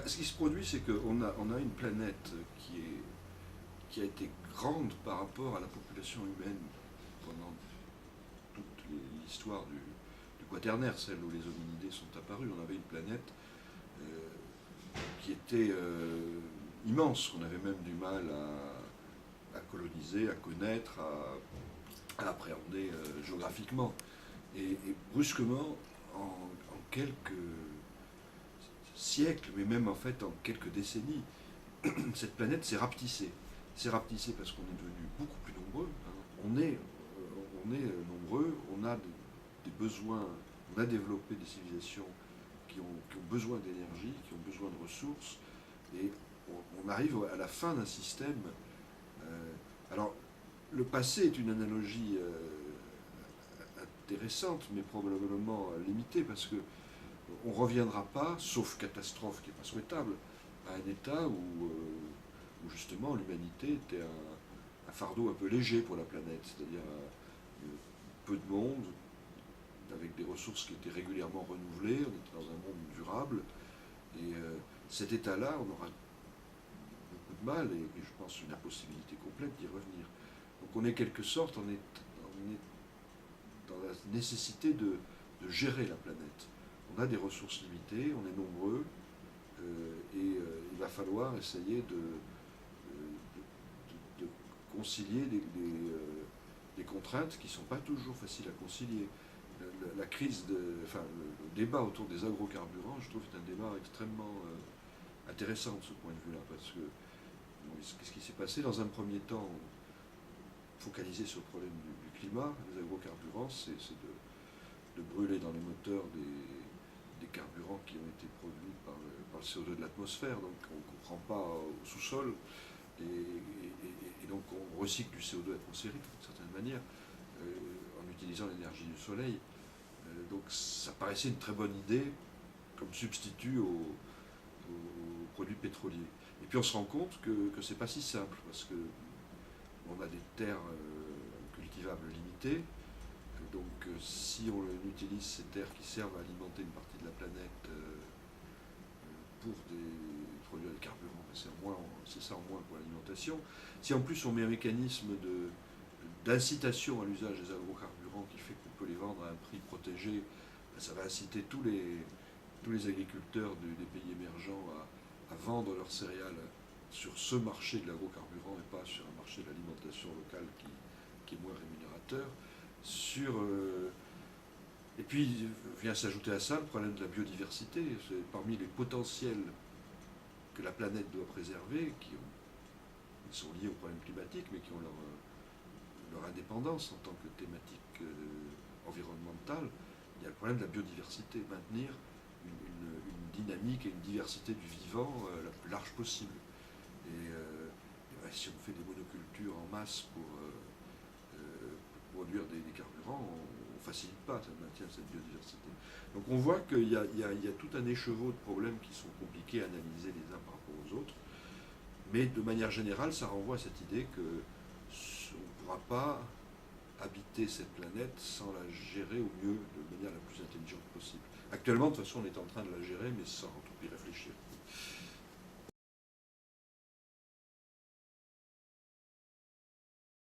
Ce qui se produit, c'est qu'on a une planète qui a été grande par rapport à la population humaine pendant toute l'histoire du Quaternaire, celle où les hominidés sont apparus. On avait une planète qui était immense, qu'on avait même du mal à coloniser, à connaître, à appréhender géographiquement. Et brusquement, en quelques siècles, mais même en fait en quelques décennies, cette planète s'est rapetissée. C'est rapetissée parce qu'on est devenu beaucoup plus nombreux. Hein. On est nombreux, on a des besoins, on a développé des civilisations qui ont besoin d'énergie, qui ont besoin de ressources, et on arrive à la fin d'un système. Alors, le passé est une analogie intéressante, mais probablement limitée, parce que on ne reviendra pas, sauf catastrophe qui n'est pas souhaitable, à un état où justement l'humanité était un fardeau un peu léger pour la planète, c'est-à-dire peu de monde, avec des ressources qui étaient régulièrement renouvelées, on était dans un monde durable, et cet état-là, on aura beaucoup de mal, et je pense une impossibilité complète d'y revenir. Donc on est quelque sorte, on est dans la nécessité de gérer la planète. On a des ressources limitées, on est nombreux, et il va falloir essayer de concilier des contraintes qui ne sont pas toujours faciles à concilier. La crise, enfin, le débat autour des agrocarburants, je trouve, est un débat extrêmement intéressant de ce point de vue-là, parce que qu'est-ce qui s'est passé dans un premier temps, focalisé sur le problème du climat, les agrocarburants, c'est de brûler dans les moteurs des carburants qui ont été produits par le CO2 de l'atmosphère, donc on ne comprend pas au sous-sol, et donc on recycle du CO2 atmosphérique d'une certaine manière, en utilisant l'énergie du soleil. Donc ça paraissait une très bonne idée comme substitut aux produits pétroliers. Et puis on se rend compte que c'est pas si simple, parce que on a des terres cultivables limitées, donc si on utilise ces terres qui servent à alimenter une partie de la planète pour produire des carburants, c'est ça en moins pour l'alimentation. Si en plus on met un mécanisme d'incitation à l'usage des agrocarburants qui fait qu'on peut les vendre à un prix protégé, ça va inciter tous les agriculteurs des pays émergents à vendre leurs céréales sur ce marché de l'agrocarburant et pas sur un marché de l'alimentation locale qui est moins rémunérateur. Et puis vient s'ajouter à ça le problème de la biodiversité. C'est parmi les potentiels que la planète doit préserver, qui sont liés au problème climatique, mais qui ont leur indépendance en tant que thématique environnementale. Il y a le problème de la biodiversité, maintenir une dynamique et une diversité du vivant la plus large possible. Et si on fait des monocultures en masse pour produire des carburants, on ne facilite pas le maintien de cette biodiversité. Donc on voit qu'il y a tout un écheveau de problèmes qui sont compliqués à analyser les uns par rapport aux autres, mais de manière générale, ça renvoie à cette idée qu'on ne pourra pas habiter cette planète sans la gérer au mieux, de manière la plus intelligente possible. Actuellement, de toute façon, on est en train de la gérer, mais sans trop y réfléchir.